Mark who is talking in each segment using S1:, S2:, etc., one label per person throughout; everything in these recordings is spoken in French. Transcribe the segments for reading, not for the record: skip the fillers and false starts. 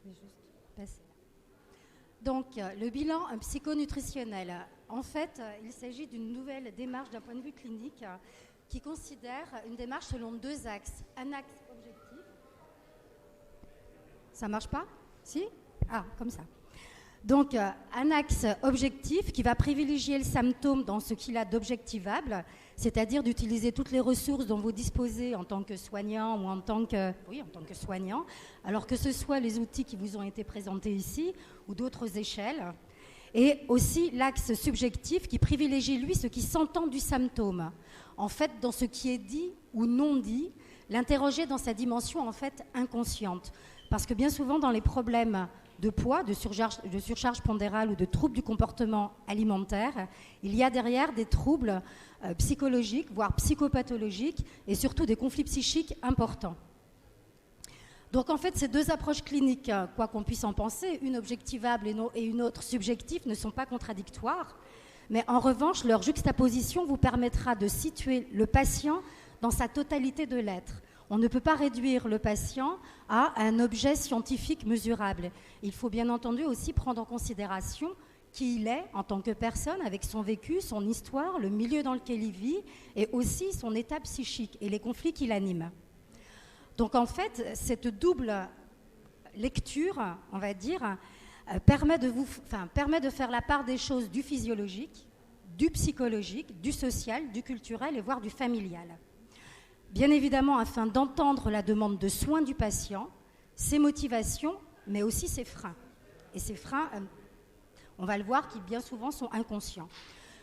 S1: Je vais juste passer là. Donc, le bilan psychonutritionnel. En fait, il s'agit d'une nouvelle démarche d'un point de vue clinique qui considère une démarche selon deux axes. Un axe objectif. Ça marche pas? Si? Ah, comme ça. Donc, un axe objectif qui va privilégier le symptôme dans ce qu'il a d'objectivable, c'est-à-dire d'utiliser toutes les ressources dont vous disposez en tant que soignant ou en tant que soignant, alors que ce soit les outils qui vous ont été présentés ici ou d'autres échelles. Et aussi l'axe subjectif qui privilégie, lui, ce qui s'entend du symptôme. En fait, dans ce qui est dit ou non dit, l'interroger dans sa dimension, en fait, inconsciente. Parce que bien souvent, dans les problèmes de poids, de surcharge pondérale ou de troubles du comportement alimentaire, il y a derrière des troubles psychologiques, voire psychopathologiques, et surtout des conflits psychiques importants. Donc en fait, ces deux approches cliniques, quoi qu'on puisse en penser, une objectivable et une autre subjective, ne sont pas contradictoires, mais en revanche, leur juxtaposition vous permettra de situer le patient dans sa totalité de l'être. On ne peut pas réduire le patient à un objet scientifique mesurable. Il faut bien entendu aussi prendre en considération qui il est en tant que personne, avec son vécu, son histoire, le milieu dans lequel il vit, et aussi son état psychique et les conflits qui l'animent. Donc en fait, cette double lecture, on va dire, permet de faire la part des choses du physiologique, du psychologique, du social, du culturel et voire du familial. Bien évidemment, afin d'entendre la demande de soins du patient, ses motivations, mais aussi ses freins. Et ces freins, on va le voir, qui bien souvent sont inconscients.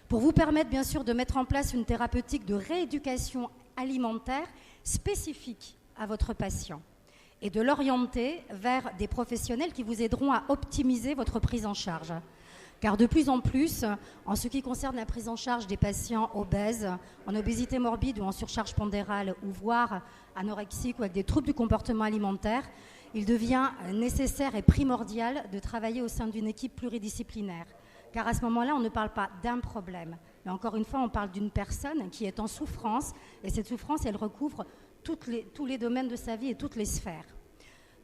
S1: Pour vous permettre, bien sûr, de mettre en place une thérapeutique de rééducation alimentaire spécifique à votre patient et de l'orienter vers des professionnels qui vous aideront à optimiser votre prise en charge. Car de plus en plus, en ce qui concerne la prise en charge des patients obèses, en obésité morbide ou en surcharge pondérale, ou voire anorexique ou avec des troubles du comportement alimentaire, il devient nécessaire et primordial de travailler au sein d'une équipe pluridisciplinaire. Car à ce moment-là, on ne parle pas d'un problème, mais encore une fois, on parle d'une personne qui est en souffrance, et cette souffrance, elle recouvre tous les domaines de sa vie et toutes les sphères.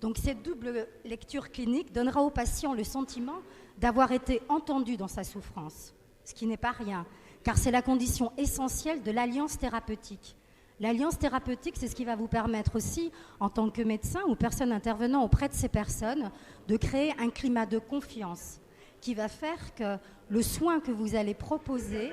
S1: Donc cette double lecture clinique donnera au patient le sentiment d'avoir été entendu dans sa souffrance, ce qui n'est pas rien, car c'est la condition essentielle de l'alliance thérapeutique. L'alliance thérapeutique, c'est ce qui va vous permettre aussi, en tant que médecin ou personne intervenant auprès de ces personnes, de créer un climat de confiance qui va faire que le soin que vous allez proposer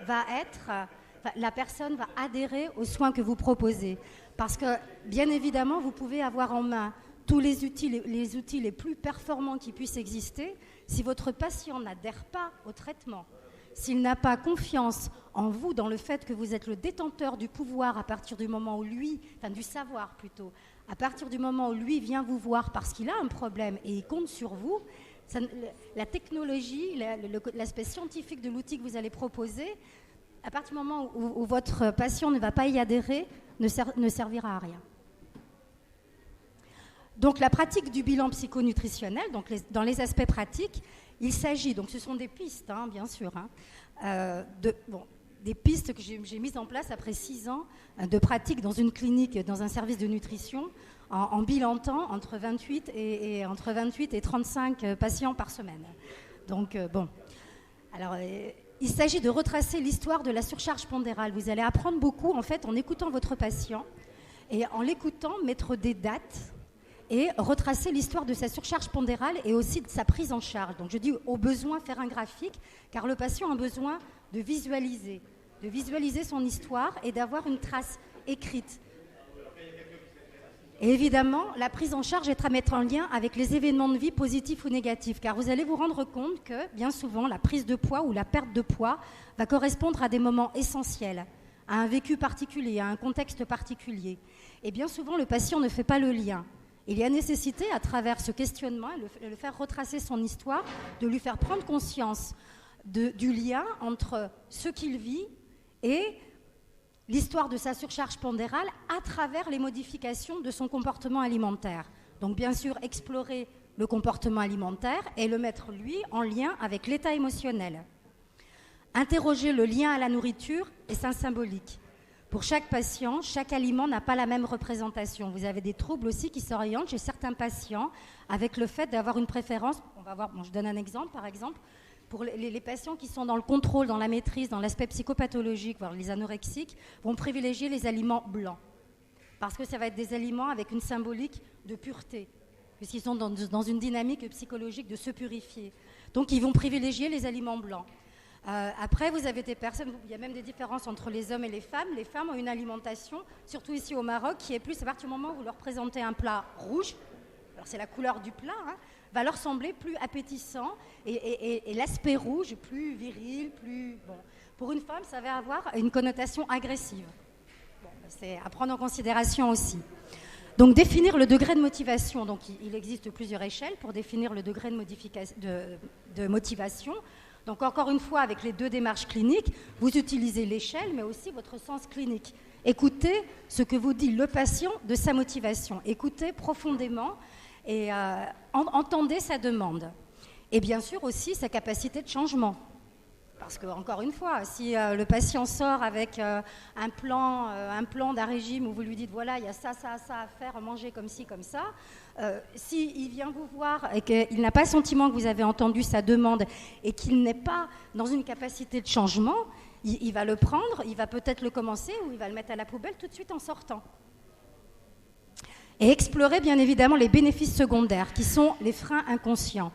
S1: va être... la personne va adhérer aux soins que vous proposez. Parce que, bien évidemment, vous pouvez avoir en main tous les outils les plus performants qui puissent exister. Si votre patient n'adhère pas au traitement, s'il n'a pas confiance en vous, dans le fait que vous êtes le détenteur du pouvoir à partir du moment où du savoir plutôt, à partir du moment où lui vient vous voir parce qu'il a un problème et il compte sur vous, la technologie, l'aspect scientifique de l'outil que vous allez proposer, à partir du moment où votre patient ne va pas y adhérer, ne servira à rien. Donc la pratique du bilan psychonutritionnel, donc dans les aspects pratiques, il s'agit, donc ce sont des pistes, bien sûr, des pistes que j'ai mises en place après 6 ans de pratique dans une clinique, dans un service de nutrition, en bilantant entre 28 et 35 patients par semaine. Donc il s'agit de retracer l'histoire de la surcharge pondérale. Vous allez apprendre beaucoup, en fait, en écoutant votre patient et en l'écoutant, mettre des dates et retracer l'histoire de sa surcharge pondérale et aussi de sa prise en charge. Donc, je dis au besoin faire un graphique, car le patient a besoin de visualiser son histoire et d'avoir une trace écrite. Et évidemment, la prise en charge est à mettre en lien avec les événements de vie positifs ou négatifs, car vous allez vous rendre compte que, bien souvent, la prise de poids ou la perte de poids va correspondre à des moments essentiels, à un vécu particulier, à un contexte particulier. Et bien souvent, le patient ne fait pas le lien. Il y a nécessité, à travers ce questionnement, et le faire retracer son histoire, de lui faire prendre conscience du lien entre ce qu'il vit et l'histoire de sa surcharge pondérale à travers les modifications de son comportement alimentaire. Donc bien sûr, explorer le comportement alimentaire et le mettre, lui, en lien avec l'état émotionnel. Interroger le lien à la nourriture et sa symbolique. Pour chaque patient, chaque aliment n'a pas la même représentation. Vous avez des troubles aussi qui s'orientent chez certains patients avec le fait d'avoir une préférence. On va voir, je donne un exemple, par exemple. Pour les patients qui sont dans le contrôle, dans la maîtrise, dans l'aspect psychopathologique, voire les anorexiques, vont privilégier les aliments blancs. Parce que ça va être des aliments avec une symbolique de pureté, puisqu'ils sont dans une dynamique psychologique de se purifier. Donc, ils vont privilégier les aliments blancs. Après, vous avez des personnes, il y a même des différences entre les hommes et les femmes. Les femmes ont une alimentation, surtout ici au Maroc, qui est plus, à partir du moment où vous leur présentez un plat rouge, alors c'est la couleur du plat, va leur sembler plus appétissant et l'aspect rouge plus viril, plus... Bon. Pour une femme, ça va avoir une connotation agressive. Bon, c'est à prendre en considération aussi. Donc, définir le degré de motivation. Donc, il existe plusieurs échelles pour définir le degré de motivation. Donc, encore une fois, avec les deux démarches cliniques, vous utilisez l'échelle, mais aussi votre sens clinique. Écoutez ce que vous dit le patient de sa motivation. Écoutez profondément et entendez sa demande. Et bien sûr aussi sa capacité de changement. Parce que, encore une fois, si le patient sort avec un plan d'un régime où vous lui dites, voilà, il y a ça à faire, manger comme ci, comme ça, s'il vient vous voir et qu'il n'a pas le sentiment que vous avez entendu sa demande et qu'il n'est pas dans une capacité de changement, il va le prendre, il va peut-être le commencer ou il va le mettre à la poubelle tout de suite en sortant. Et explorer, bien évidemment, les bénéfices secondaires, qui sont les freins inconscients.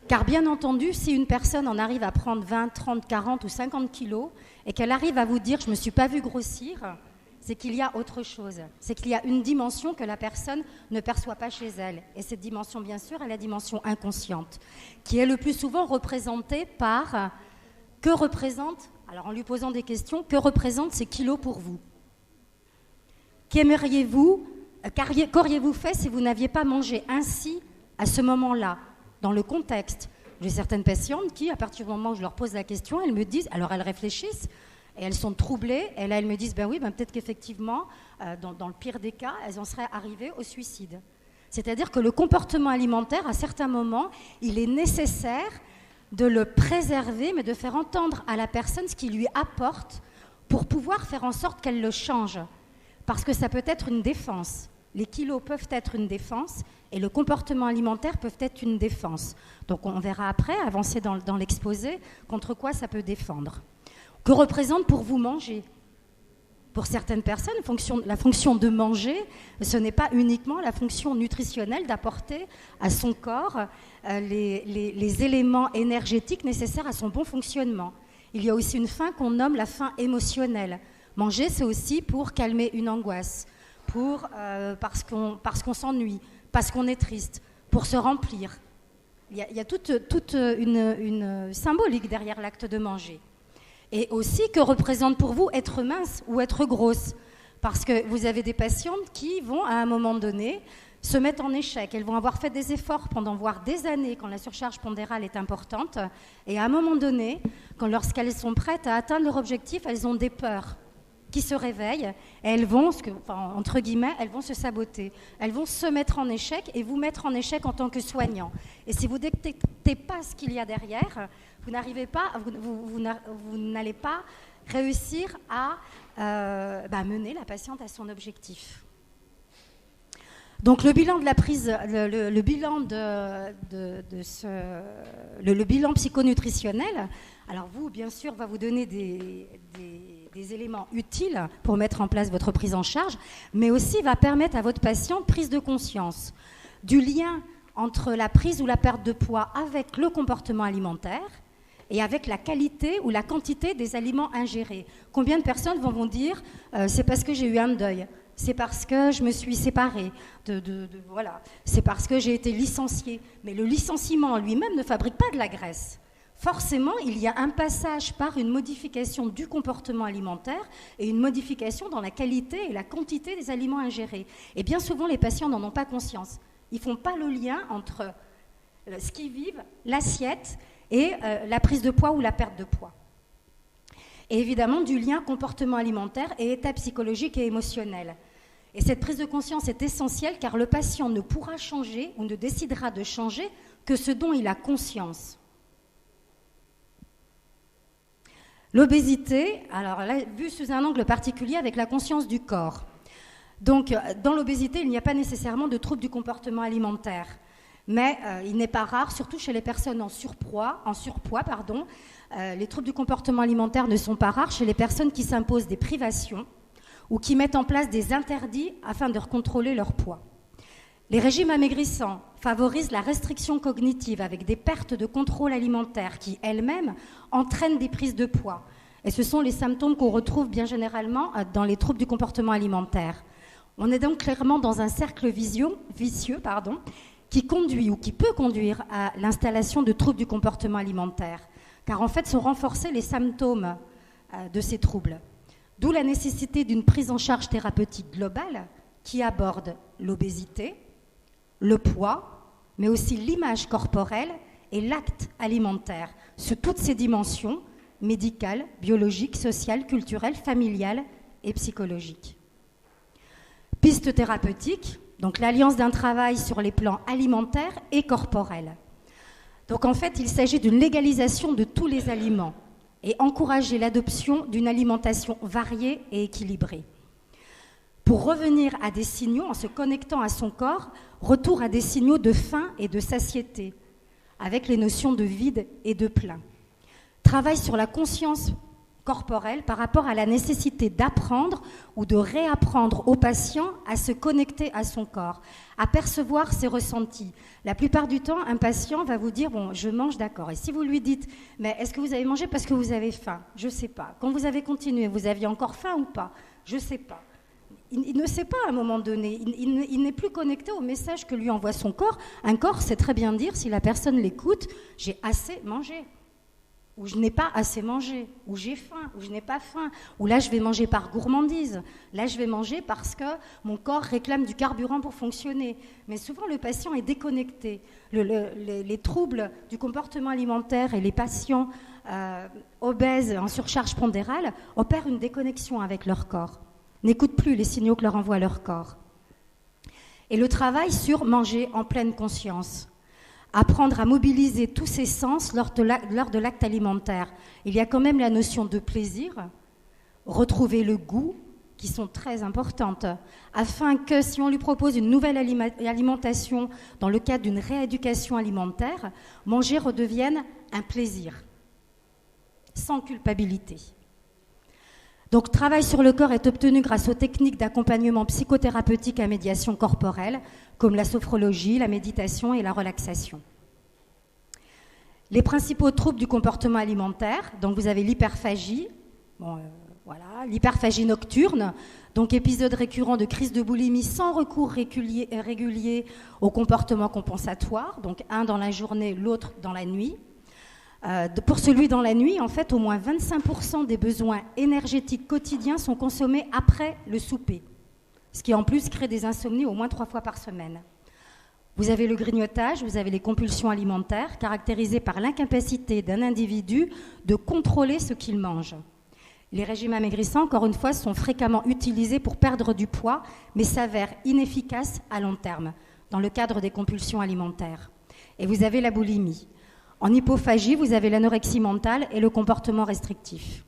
S1: Car bien entendu, si une personne en arrive à prendre 20, 30, 40 ou 50 kilos et qu'elle arrive à vous dire « je ne me suis pas vue grossir », c'est qu'il y a autre chose. C'est qu'il y a une dimension que la personne ne perçoit pas chez elle. Et cette dimension, bien sûr, est la dimension inconsciente, qui est le plus souvent représentée par « que représente ?» Alors en lui posant des questions, « que représentent ces kilos pour vous ?» Qu'auriez-vous fait si vous n'aviez pas mangé ainsi à ce moment-là ? Dans le contexte, j'ai certaines patientes qui, à partir du moment où je leur pose la question, elles me disent, alors elles réfléchissent, et elles sont troublées, et là elles me disent, peut-être qu'effectivement, dans le pire des cas, elles en seraient arrivées au suicide. C'est-à-dire que le comportement alimentaire, à certains moments, il est nécessaire de le préserver, mais de faire entendre à la personne ce qu'il lui apporte pour pouvoir faire en sorte qu'elle le change. Parce que ça peut être une défense. Les kilos peuvent être une défense et le comportement alimentaire peut être une défense. Donc on verra après, avancer dans l'exposé, contre quoi ça peut défendre. Que représente pour vous manger ? Pour certaines personnes, la fonction de manger, ce n'est pas uniquement la fonction nutritionnelle d'apporter à son corps les éléments énergétiques nécessaires à son bon fonctionnement. Il y a aussi une faim qu'on nomme la faim émotionnelle. Manger, c'est aussi pour calmer une angoisse. Parce qu'on s'ennuie, parce qu'on est triste, pour se remplir. Il y a toute une symbolique derrière l'acte de manger. Et aussi, que représente pour vous être mince ou être grosse ? Parce que vous avez des patientes qui vont, à un moment donné, se mettre en échec. Elles vont avoir fait des efforts pendant voire des années quand la surcharge pondérale est importante. Et à un moment donné, lorsqu'elles sont prêtes à atteindre leur objectif, elles ont des peurs qui se réveillent, et elles vont, entre guillemets, elles vont se saboter. Elles vont se mettre en échec et vous mettre en échec en tant que soignant. Et si vous ne détectez pas ce qu'il y a derrière, vous n'allez pas réussir à mener la patiente à son objectif. Donc le bilan de la prise, le bilan psychonutritionnel, alors vous, bien sûr, va vous donner des éléments utiles pour mettre en place votre prise en charge, mais aussi va permettre à votre patient prise de conscience du lien entre la prise ou la perte de poids avec le comportement alimentaire et avec la qualité ou la quantité des aliments ingérés. Combien de personnes vont dire c'est parce que j'ai eu un deuil, c'est parce que je me suis séparée, voilà, c'est parce que j'ai été licenciée. Mais le licenciement en lui-même ne fabrique pas de la graisse. Forcément, il y a un passage par une modification du comportement alimentaire et une modification dans la qualité et la quantité des aliments ingérés. Et bien souvent, les patients n'en ont pas conscience. Ils ne font pas le lien entre ce qu'ils vivent, l'assiette et la prise de poids ou la perte de poids. Et évidemment, du lien comportement alimentaire et état psychologique et émotionnel. Et cette prise de conscience est essentielle car le patient ne pourra changer ou ne décidera de changer que ce dont il a conscience. L'obésité, alors là, vue sous un angle particulier avec la conscience du corps. Donc, dans l'obésité, il n'y a pas nécessairement de troubles du comportement alimentaire, mais il n'est pas rare, surtout chez les personnes en surpoids, les troubles du comportement alimentaire ne sont pas rares chez les personnes qui s'imposent des privations ou qui mettent en place des interdits afin de contrôler leur poids. Les régimes amaigrissants favorisent la restriction cognitive avec des pertes de contrôle alimentaire qui, elles-mêmes, entraînent des prises de poids. Et ce sont les symptômes qu'on retrouve bien généralement dans les troubles du comportement alimentaire. On est donc clairement dans un cercle vicieux qui conduit ou qui peut conduire à l'installation de troubles du comportement alimentaire, car en fait sont renforcés les symptômes de ces troubles. D'où la nécessité d'une prise en charge thérapeutique globale qui aborde l'obésité, le poids, mais aussi l'image corporelle et l'acte alimentaire, sous toutes ses dimensions médicales, biologiques, sociales, culturelles, familiales et psychologiques. Piste thérapeutique, donc l'alliance d'un travail sur les plans alimentaires et corporels. Donc en fait, il s'agit d'une légalisation de tous les aliments et encourager l'adoption d'une alimentation variée et équilibrée. Pour revenir à des signaux, en se connectant à son corps, retour à des signaux de faim et de satiété, avec les notions de vide et de plein. Travail sur la conscience corporelle par rapport à la nécessité d'apprendre ou de réapprendre au patient à se connecter à son corps, à percevoir ses ressentis. La plupart du temps, un patient va vous dire « bon, je mange, d'accord ». Et si vous lui dites « mais est-ce que vous avez mangé parce que vous avez faim ?» Je ne sais pas. Quand vous avez continué, vous aviez encore faim ou pas? Je ne sais pas. Il ne sait pas à un moment donné, il n'est plus connecté au message que lui envoie son corps. Un corps sait très bien dire, si la personne l'écoute, j'ai assez mangé, ou je n'ai pas assez mangé, ou j'ai faim, ou je n'ai pas faim, ou là je vais manger par gourmandise, là je vais manger parce que mon corps réclame du carburant pour fonctionner. Mais souvent le patient est déconnecté. Les troubles du comportement alimentaire et les patients obèses en surcharge pondérale opèrent une déconnexion avec leur corps, n'écoutent plus les signaux que leur envoie leur corps. Et le travail sur manger en pleine conscience, apprendre à mobiliser tous ses sens lors de l'acte alimentaire. Il y a quand même la notion de plaisir, retrouver le goût, qui sont très importantes, afin que si on lui propose une nouvelle alimentation dans le cadre d'une rééducation alimentaire, manger redevienne un plaisir, sans culpabilité. Donc, travail sur le corps est obtenu grâce aux techniques d'accompagnement psychothérapeutique à médiation corporelle, comme la sophrologie, la méditation et la relaxation. Les principaux troubles du comportement alimentaire, donc vous avez l'hyperphagie, l'hyperphagie nocturne, donc épisode récurrent de crise de boulimie sans recours régulier au comportement compensatoire, donc un dans la journée, l'autre dans la nuit. Pour celui dans la nuit, en fait, au moins 25% des besoins énergétiques quotidiens sont consommés après le souper, ce qui en plus crée des insomnies au moins 3 fois par semaine. Vous avez le grignotage, vous avez les compulsions alimentaires caractérisées par l'incapacité d'un individu de contrôler ce qu'il mange. Les régimes amaigrissants, encore une fois, sont fréquemment utilisés pour perdre du poids, mais s'avèrent inefficaces à long terme, dans le cadre des compulsions alimentaires. Et vous avez la boulimie. En hypophagie, vous avez l'anorexie mentale et le comportement restrictif.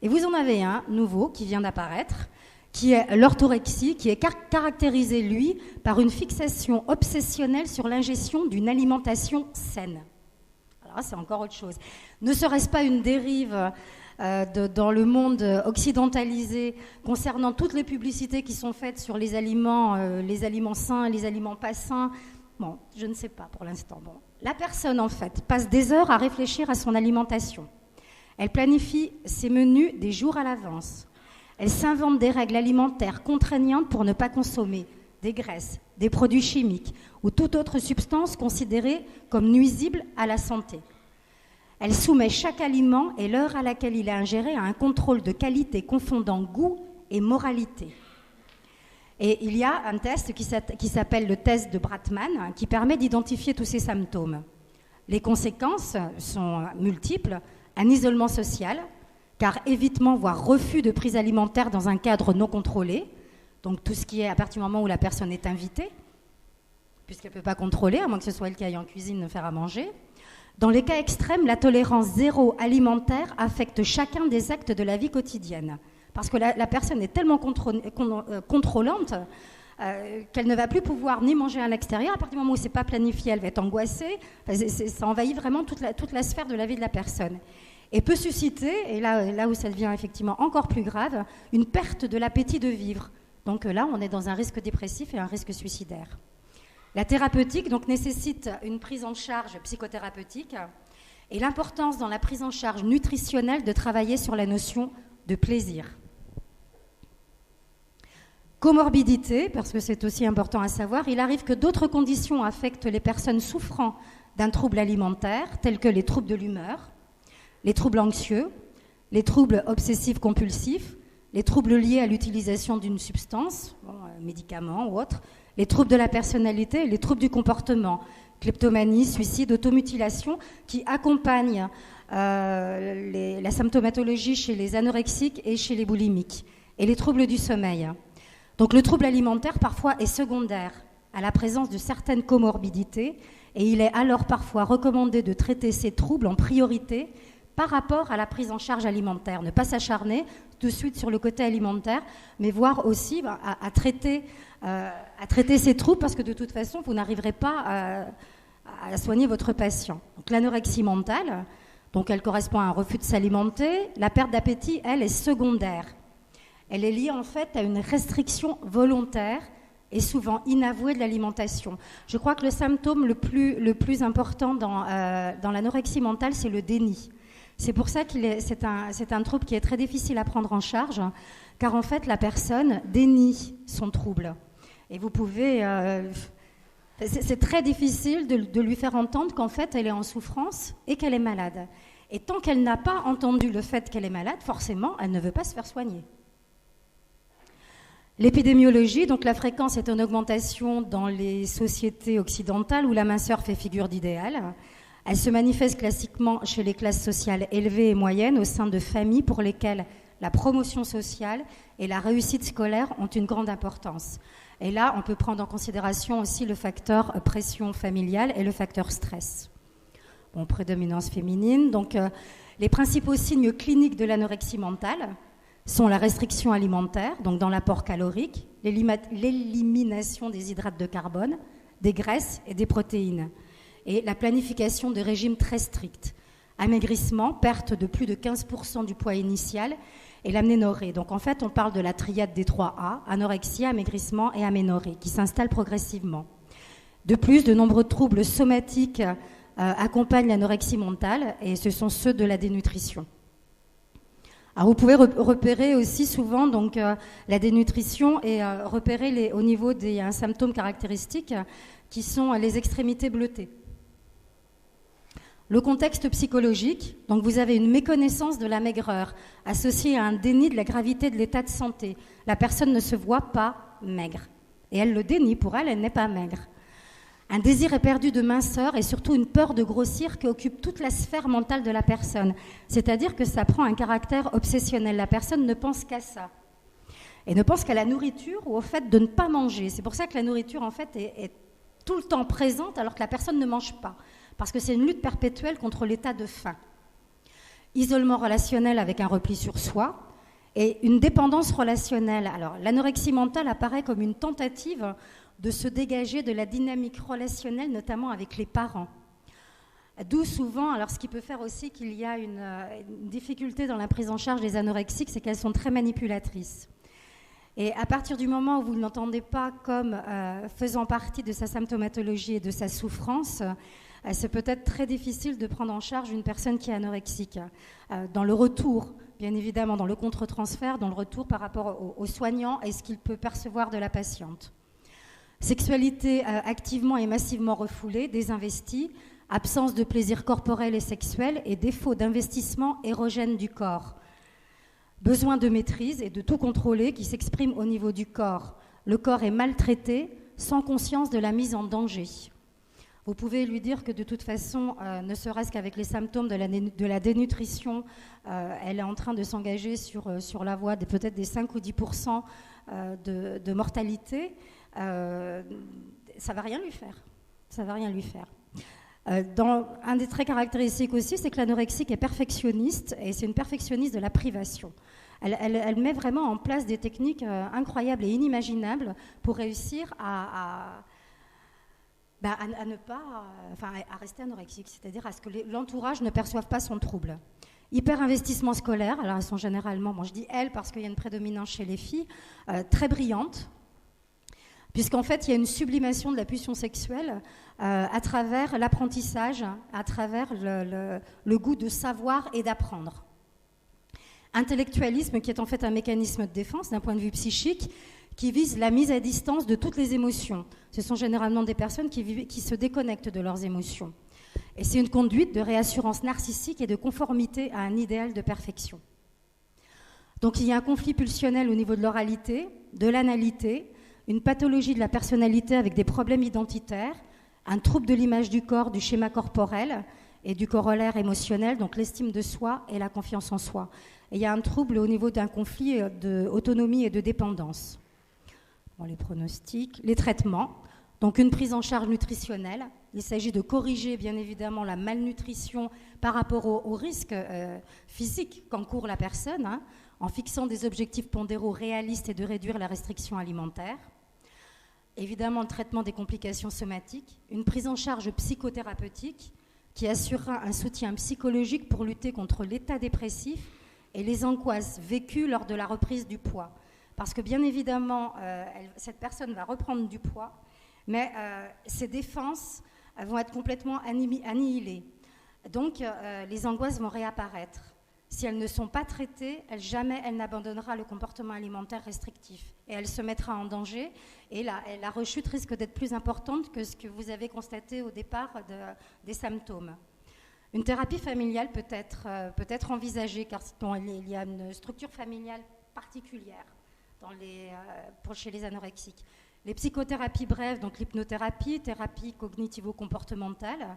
S1: Et vous en avez un nouveau qui vient d'apparaître, qui est l'orthorexie, qui est caractérisé, lui, par une fixation obsessionnelle sur l'ingestion d'une alimentation saine. Alors c'est encore autre chose. Ne serait-ce pas une dérive dans le monde occidentalisé concernant toutes les publicités qui sont faites sur les aliments sains, les aliments pas sains? Bon, je ne sais pas pour l'instant. Bon. La personne, en fait, passe des heures à réfléchir à son alimentation. Elle planifie ses menus des jours à l'avance. Elle s'invente des règles alimentaires contraignantes pour ne pas consommer des graisses, des produits chimiques ou toute autre substance considérée comme nuisible à la santé. Elle soumet chaque aliment et l'heure à laquelle il est ingéré à un contrôle de qualité confondant goût et moralité. Et il y a un test qui s'appelle le test de Bratman qui permet d'identifier tous ces symptômes. Les conséquences sont multiples. Un isolement social, car évitement, voire refus de prise alimentaire dans un cadre non contrôlé, donc tout ce qui est à partir du moment où la personne est invitée, puisqu'elle ne peut pas contrôler, à moins que ce soit elle qui aille en cuisine faire à manger. Dans les cas extrêmes, la tolérance zéro alimentaire affecte chacun des actes de la vie quotidienne. Parce que la personne est tellement contrôlante qu'elle ne va plus pouvoir ni manger à l'extérieur. À partir du moment où ce n'est pas planifié, elle va être angoissée. Ça envahit vraiment toute la sphère de la vie de la personne. Et peut susciter, et là où ça devient effectivement encore plus grave, une perte de l'appétit de vivre. Donc là, on est dans un risque dépressif et un risque suicidaire. La thérapeutique donc, nécessite une prise en charge psychothérapeutique et l'importance dans la prise en charge nutritionnelle de travailler sur la notion de plaisir. Comorbidité, parce que c'est aussi important à savoir, il arrive que d'autres conditions affectent les personnes souffrant d'un trouble alimentaire, tels que les troubles de l'humeur, les troubles anxieux, les troubles obsessifs-compulsifs, les troubles liés à l'utilisation d'une substance, médicaments ou autres, les troubles de la personnalité et les troubles du comportement, kleptomanie, suicide, automutilation, qui accompagnent la symptomatologie chez les anorexiques et chez les boulimiques, et les troubles du sommeil. Donc le trouble alimentaire parfois est secondaire à la présence de certaines comorbidités, et il est alors parfois recommandé de traiter ces troubles en priorité par rapport à la prise en charge alimentaire. Ne pas s'acharner tout de suite sur le côté alimentaire, mais voir aussi à traiter ces troubles, parce que de toute façon, vous n'arriverez pas à soigner votre patient. Donc l'anorexie mentale, donc elle correspond à un refus de s'alimenter. La perte d'appétit, elle, est secondaire. Elle est liée en fait à une restriction volontaire et souvent inavouée de l'alimentation. Je crois que le symptôme le plus important dans l'anorexie mentale, c'est le déni. C'est pour ça que c'est un trouble qui est très difficile à prendre en charge, car en fait, la personne dénie son trouble. Et vous pouvez... c'est très difficile de lui faire entendre qu'en fait, elle est en souffrance et qu'elle est malade. Et tant qu'elle n'a pas entendu le fait qu'elle est malade, forcément, elle ne veut pas se faire soigner. L'épidémiologie, donc la fréquence est en augmentation dans les sociétés occidentales où la minceur fait figure d'idéal. Elle se manifeste classiquement chez les classes sociales élevées et moyennes au sein de familles pour lesquelles la promotion sociale et la réussite scolaire ont une grande importance. Et là, on peut prendre en considération aussi le facteur pression familiale et le facteur stress. Bon, prédominance féminine. Donc, les principaux signes cliniques de l'anorexie mentale sont la restriction alimentaire, donc dans l'apport calorique, l'élimination des hydrates de carbone, des graisses et des protéines, et la planification de régimes très stricts. Amaigrissement, perte de plus de 15% du poids initial, et l'aménorrhée. Donc en fait, on parle de la triade des 3A, anorexie, amaigrissement et aménorrhée, qui s'installe progressivement. De plus, de nombreux troubles somatiques accompagnent l'anorexie mentale, et ce sont ceux de la dénutrition. Alors vous pouvez repérer aussi souvent donc, la dénutrition et repérer au niveau des symptômes caractéristiques qui sont les extrémités bleutées. Le contexte psychologique, donc vous avez une méconnaissance de la maigreur associée à un déni de la gravité de l'état de santé. La personne ne se voit pas maigre et elle le dénie, pour elle, elle n'est pas maigre. Un désir éperdu de minceur et surtout une peur de grossir qui occupe toute la sphère mentale de la personne. C'est-à-dire que ça prend un caractère obsessionnel. La personne ne pense qu'à ça. Et ne pense qu'à la nourriture ou au fait de ne pas manger. C'est pour ça que la nourriture, en fait, est tout le temps présente alors que la personne ne mange pas. Parce que c'est une lutte perpétuelle contre l'état de faim. Isolement relationnel avec un repli sur soi et une dépendance relationnelle. Alors, l'anorexie mentale apparaît comme une tentative de se dégager de la dynamique relationnelle, notamment avec les parents. D'où souvent, alors ce qui peut faire aussi qu'il y a une difficulté dans la prise en charge des anorexiques, c'est qu'elles sont très manipulatrices. Et à partir du moment où vous ne l'entendez pas comme faisant partie de sa symptomatologie et de sa souffrance, c'est peut-être très difficile de prendre en charge une personne qui est anorexique. Dans le retour, bien évidemment, dans le contre-transfert, dans le retour par rapport aux soignants et ce qu'il peut percevoir de la patiente. Sexualité activement et massivement refoulée, désinvestie, absence de plaisir corporel et sexuel et défaut d'investissement érogène du corps. Besoin de maîtrise et de tout contrôler qui s'exprime au niveau du corps. Le corps est maltraité, sans conscience de la mise en danger. Vous pouvez lui dire que de toute façon, ne serait-ce qu'avec les symptômes de la dénutrition, elle est en train de s'engager sur la voie de peut-être des 5 ou 10% de mortalité. Ça ne va rien lui faire. Ça va rien lui faire. Un des traits caractéristiques aussi, c'est que l'anorexique est perfectionniste, et c'est une perfectionniste de la privation. Elle met vraiment en place des techniques incroyables et inimaginables pour réussir à ne pas, à rester anorexique, c'est-à-dire à ce que l'entourage ne perçoive pas son trouble. Hyper-investissement scolaire, alors elles sont généralement, je dis elles parce qu'il y a une prédominance chez les filles, très brillantes, puisqu'en fait, il y a une sublimation de la pulsion sexuelle à travers l'apprentissage, à travers le goût de savoir et d'apprendre. Intellectualisme qui est en fait un mécanisme de défense d'un point de vue psychique qui vise la mise à distance de toutes les émotions. Ce sont généralement des personnes qui se déconnectent de leurs émotions. Et c'est une conduite de réassurance narcissique et de conformité à un idéal de perfection. Donc il y a un conflit pulsionnel au niveau de l'oralité, de l'analité, une pathologie de la personnalité avec des problèmes identitaires, un trouble de l'image du corps, du schéma corporel et du corollaire émotionnel, donc l'estime de soi et la confiance en soi. Et il y a un trouble au niveau d'un conflit d'autonomie et de dépendance. Bon, les pronostics, les traitements, donc une prise en charge nutritionnelle. Il s'agit de corriger bien évidemment la malnutrition par rapport aux risques physiques qu'encourt la personne, en fixant des objectifs pondéraux réalistes et de réduire la restriction alimentaire. Évidemment, le traitement des complications somatiques, une prise en charge psychothérapeutique qui assurera un soutien psychologique pour lutter contre l'état dépressif et les angoisses vécues lors de la reprise du poids. Parce que bien évidemment, cette personne va reprendre du poids, mais ses défenses vont être complètement annihilées. Donc, les angoisses vont réapparaître. Si elles ne sont pas traitées, jamais elle n'abandonnera le comportement alimentaire restrictif. Et elle se mettra en danger. Et la rechute risque d'être plus importante que ce que vous avez constaté au départ des symptômes. Une thérapie familiale peut être envisagée, car il y a une structure familiale particulière chez les anorexiques. Les psychothérapies brèves, donc l'hypnothérapie, thérapie cognitivo-comportementale,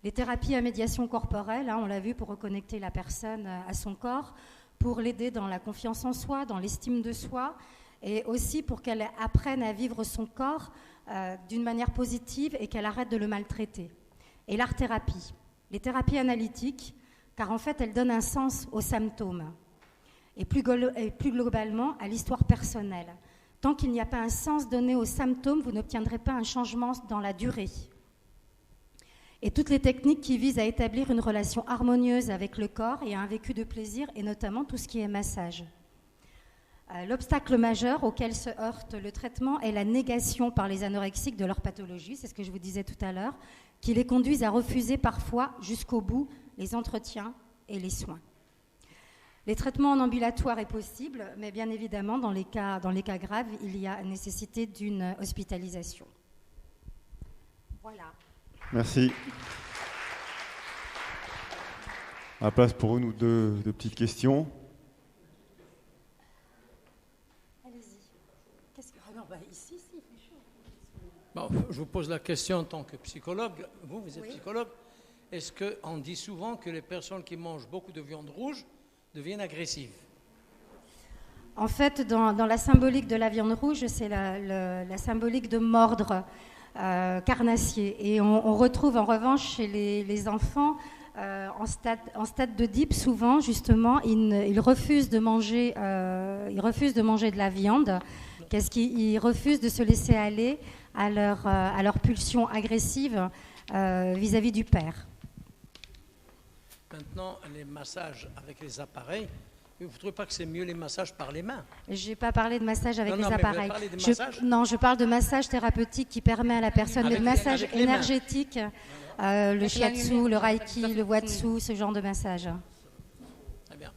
S1: les thérapies à médiation corporelle, on l'a vu, pour reconnecter la personne à son corps, pour l'aider dans la confiance en soi, dans l'estime de soi, et aussi pour qu'elle apprenne à vivre son corps d'une manière positive et qu'elle arrête de le maltraiter. Et l'art-thérapie, les thérapies analytiques, car en fait, elles donnent un sens aux symptômes, et plus globalement à l'histoire personnelle. Tant qu'il n'y a pas un sens donné aux symptômes, vous n'obtiendrez pas un changement dans la durée. Et toutes les techniques qui visent à établir une relation harmonieuse avec le corps et un vécu de plaisir, et notamment tout ce qui est massage. L'obstacle majeur auquel se heurte le traitement est la négation par les anorexiques de leur pathologie, c'est ce que je vous disais tout à l'heure, qui les conduisent à refuser parfois jusqu'au bout les entretiens et les soins. Les traitements en ambulatoire est possible, mais bien évidemment, dans les cas graves, il y a nécessité d'une hospitalisation. Voilà.
S2: Merci. À la place pour une ou deux petites questions.
S1: Allez-y. Ici, il fait chaud.
S3: Bon, je vous pose la question en tant que psychologue. Vous êtes psychologue. Est-ce qu'on dit souvent que les personnes qui mangent beaucoup de viande rouge deviennent agressives?
S1: En fait, dans la symbolique de la viande rouge, c'est la symbolique de mordre carnassier. Et on retrouve en revanche chez les enfants en stade d'Oedipe, souvent, justement, ils refusent de manger de la viande. Ils refusent de se laisser aller à leur pulsion agressive vis-à-vis du père.
S3: Maintenant, les massages avec les appareils, vous ne trouvez pas que c'est mieux les massages par les mains?
S1: Je n'ai pas parlé de massage avec les appareils.
S3: Je
S1: parle de massage thérapeutique qui permet à la personne, le massage énergétique, le shiatsu, le reiki, le watsu, ce genre de massage.
S3: Très bien.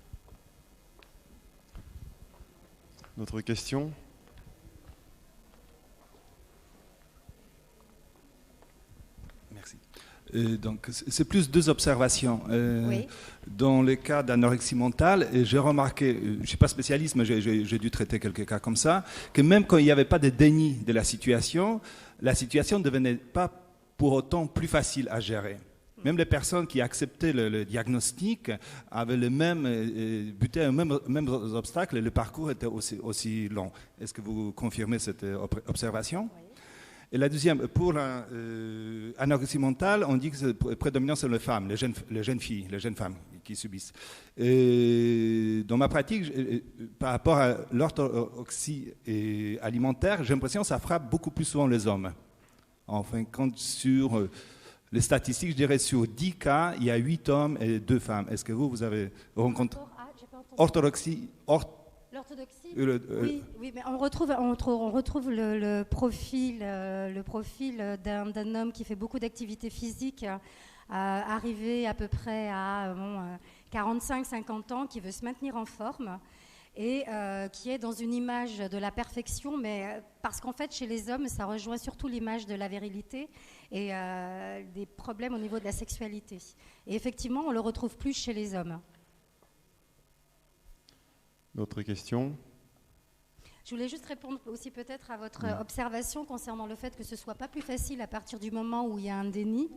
S2: D'autres questions?
S4: Merci. Donc, c'est plus deux observations.
S1: Oui.
S4: Dans le cas d'anorexie mentale, j'ai remarqué, je ne suis pas spécialiste, mais j'ai dû traiter quelques cas comme ça, que même quand il n'y avait pas de déni de la situation ne devenait pas pour autant plus facile à gérer. Même les personnes qui acceptaient le diagnostic avaient butaient au même obstacle et le parcours était aussi long. Est-ce que vous confirmez cette observation?
S1: Oui.
S4: Et la deuxième, pour l'anorexie mentale, on dit que c'est prédominant sur les femmes, les jeunes filles, les jeunes femmes qui subissent. Et dans ma pratique, par rapport à l'orthodoxie alimentaire, j'ai l'impression que ça frappe beaucoup plus souvent les hommes. Enfin, quand sur les statistiques, je dirais sur 10 cas, il y a 8 hommes et 2 femmes. Est-ce que vous avez rencontré orthodoxie
S1: L'orthodoxie, oui, mais on retrouve le profil d'un homme qui fait beaucoup d'activités physiques, arrivé à peu près à 45-50 ans, qui veut se maintenir en forme et qui est dans une image de la perfection, mais parce qu'en fait, chez les hommes, ça rejoint surtout l'image de la virilité et des problèmes au niveau de la sexualité. Et effectivement, on le retrouve plus chez les hommes.
S2: D'autres questions?
S1: Je voulais juste répondre aussi peut-être à votre observation concernant le fait que ce ne soit pas plus facile à partir du moment où il y a un déni,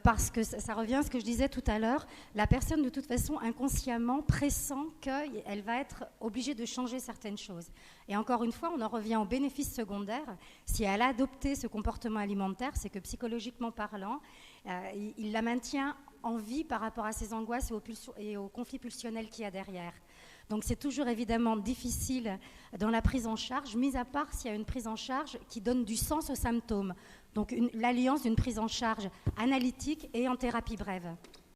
S1: parce que ça revient à ce que je disais tout à l'heure, la personne de toute façon inconsciemment pressent qu'elle va être obligée de changer certaines choses. Et encore une fois, on en revient au bénéfice secondaire. Si elle a adopté ce comportement alimentaire, c'est que psychologiquement parlant, il la maintient en vie par rapport à ses angoisses et aux conflits pulsionnels qu'il y a derrière. Donc c'est toujours évidemment difficile dans la prise en charge, mis à part s'il y a une prise en charge qui donne du sens aux symptômes. Donc l'alliance d'une prise en charge analytique et en thérapie brève.